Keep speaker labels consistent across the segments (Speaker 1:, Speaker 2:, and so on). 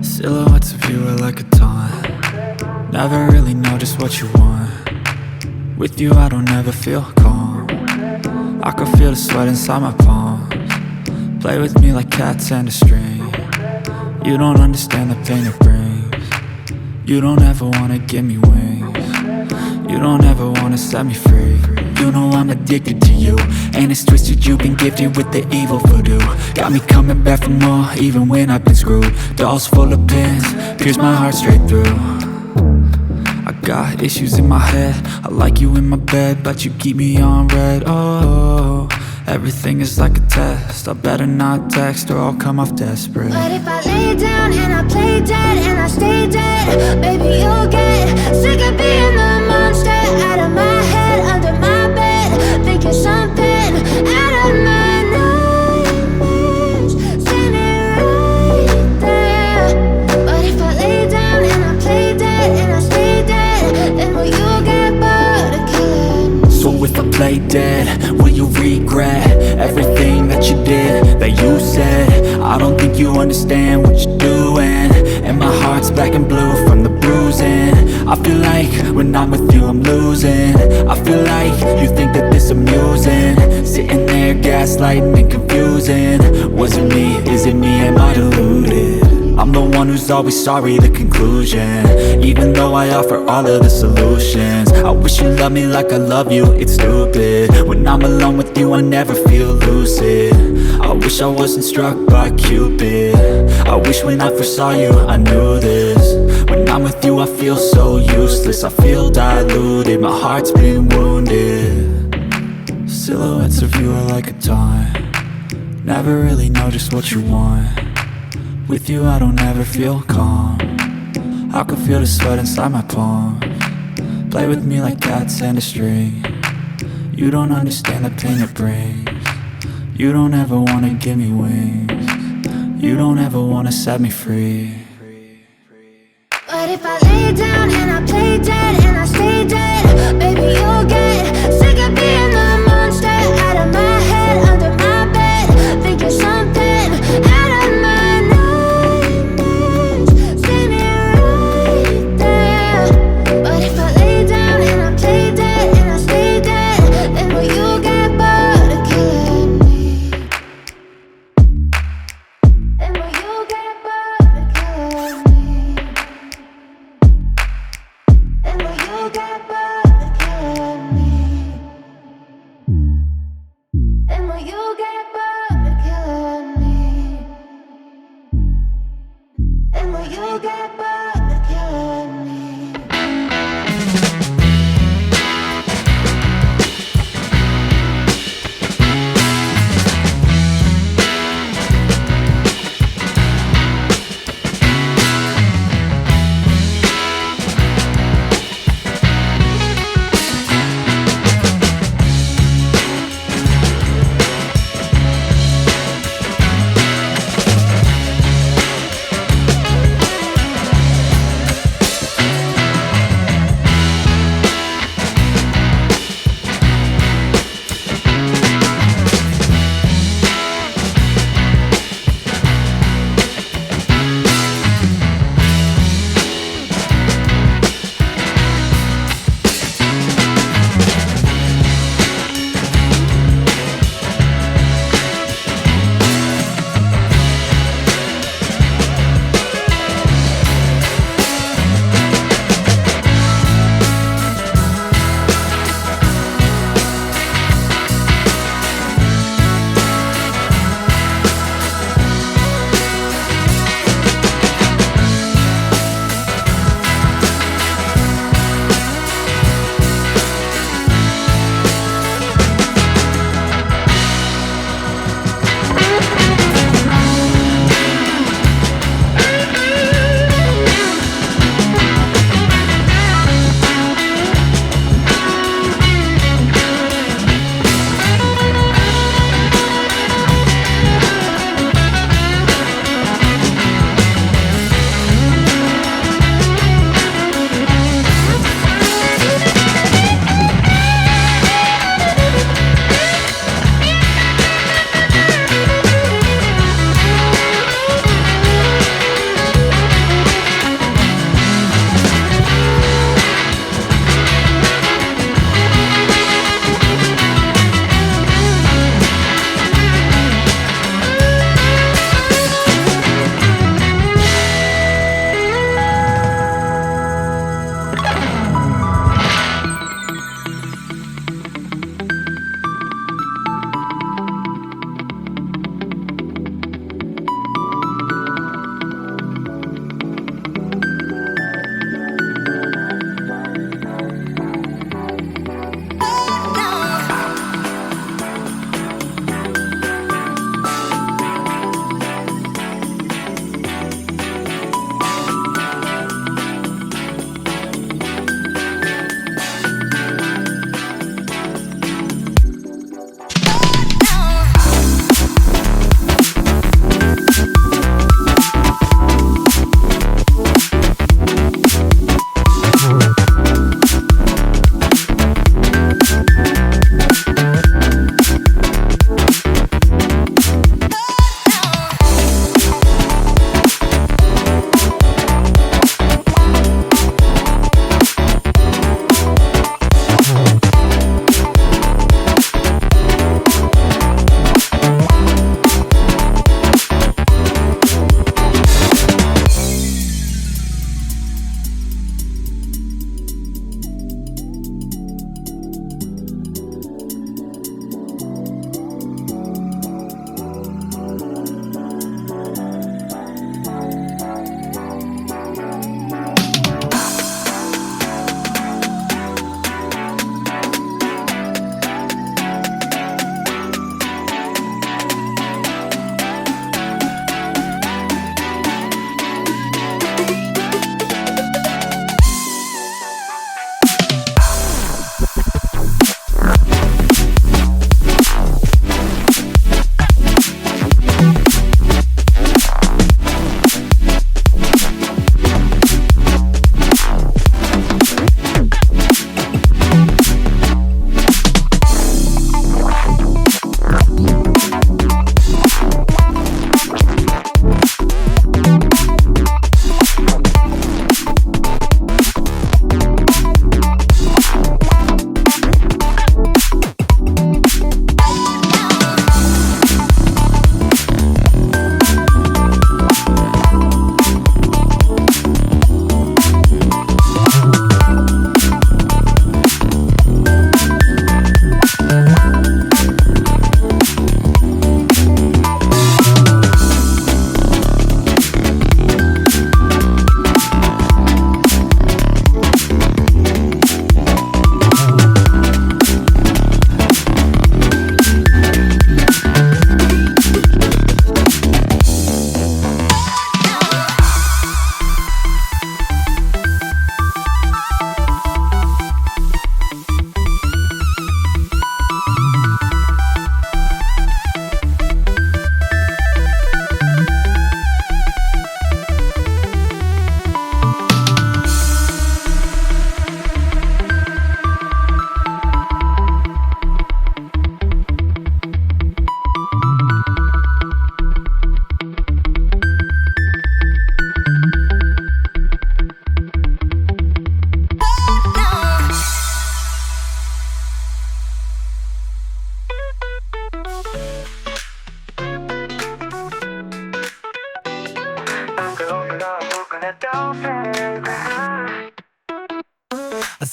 Speaker 1: Silhouettes of you are like a taunt. Never really know just what you want. With you I don't ever feel calm. I can feel the sweat inside my palms. Play with me like cats and a string. You don't understand the pain it brings. You don't ever wanna give me wings. You don't ever wanna set me free. You know I'm addicted to you, and it's twisted, you've been gifted with the evil voodoo. Got me coming back for more, even when I've been screwed. Dolls full of pins, pierce my heart straight through. I got issues in my head, I like you in my bed, but you keep me on red. Oh, everything is like a test, I better not text or I'll come off desperate.
Speaker 2: But if I lay down and I play dead and I stay dead, baby you'll get sick of being the monster out of my head, under my bed, thinking something out of my nightmares, standing right there. But if I lay down and I play dead and I stay dead, then will you get bored of killing me?
Speaker 1: So if I play dead, will you regret everything that you did, that you said? I don't think you understand what you're doing, and my heart's black and blue from the bruising. I feel like when I'm with you I'm losing. I feel like you think that this amusing, sitting there gaslighting and confusing. Was it me? Is it me? Am I deluded? I'm the one who's always sorry, the conclusion, even though I offer all of the solutions. I wish you loved me like I love you, it's stupid. When I'm alone with you I never feel lucid. I wish I wasn't struck by Cupid. I wish when I first saw you I knew this. When I'm with you I feel so useless, I feel diluted, my heart's been wounded. Silhouettes of you are like a taunt. Never really know just what you want. With you I don't ever feel calm. I can feel the sweat inside my palms. Play with me like cats and a string. You don't understand the pain it brings. You don't ever wanna give me wings. You don't ever wanna set me free.
Speaker 2: But if I lay down and I play dead and I stay dead, baby you'll get sick of being the monster out of my head, under my bed, thinking something out of my nightmares, standing right there. But if I lay down and I play dead and I stay dead, then will you get bored of killing me? Then will you get bored of killing me?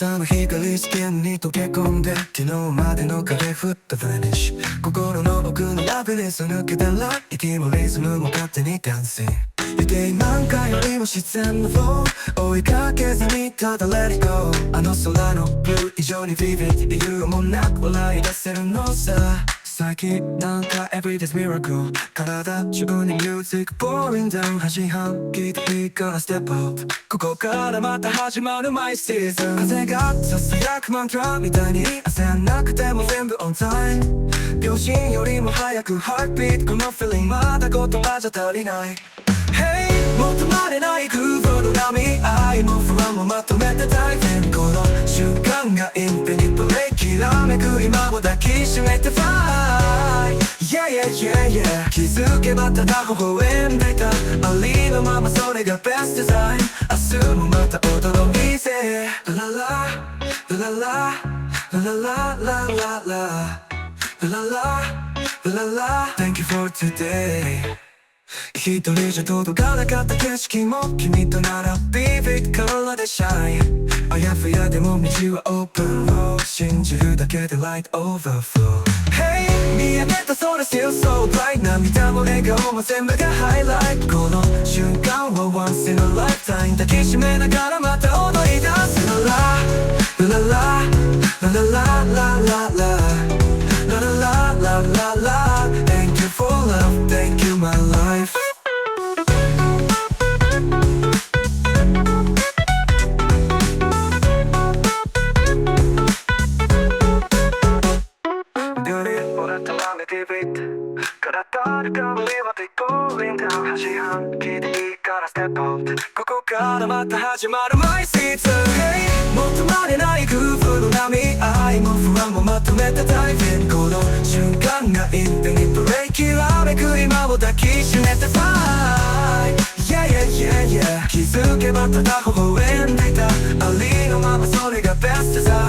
Speaker 3: 朝の光試験に溶け込んで昨日までの彼フットフィニッシュ心の奥のラブレス抜けたら息もリズムも勝手にダンシング予定なんかよりも自然のフロー追いかけずにただ Let it go あの空のブルー以上にビビッ理由もなく笑い出せるのさ最近なんか Everyday's miracle 体中にミュージック pouring down 端半聞いていいから step up ここからまた始まる my season 風がささやくマントラみたいに焦んなくても全部 on time 秒針よりも早く heartbeat この feeling まだ言葉じゃ足りない Hey 求まれない空洞の波愛も不安もまとめて大変この瞬間がインフィニットレイきらめく今を抱きしめて Fly Yeah yeah yeah yeah 気づけばただ微笑んでいたありのままそれがベストデザイン明日もまた驚きせラララララララララララララララ Thank you for today一人じゃ届かなかった景色も君とならビビッドカラーでシャインあやふやでも道はオープン信じるだけで Light Overflow Hey 見上げた空 Still so bright 涙も笑顔も全部がハイライトこの瞬間は Once in a lifetime 抱きしめながらまた踊り出すラララララララララララLa la la la la Thank you for love, thank you my life Do it for the time to give it からたるかぶりまで going down 端半聞いていいから step out ここからまた始まる my season Hey 求まれない空風の波愛も不安もまとめた大変この瞬間がインフィニットレイきらめく今を抱きしめて Fly Yeah yeah yeah yeah 気づけばただ微笑んでいたありのままそれがベストデザイン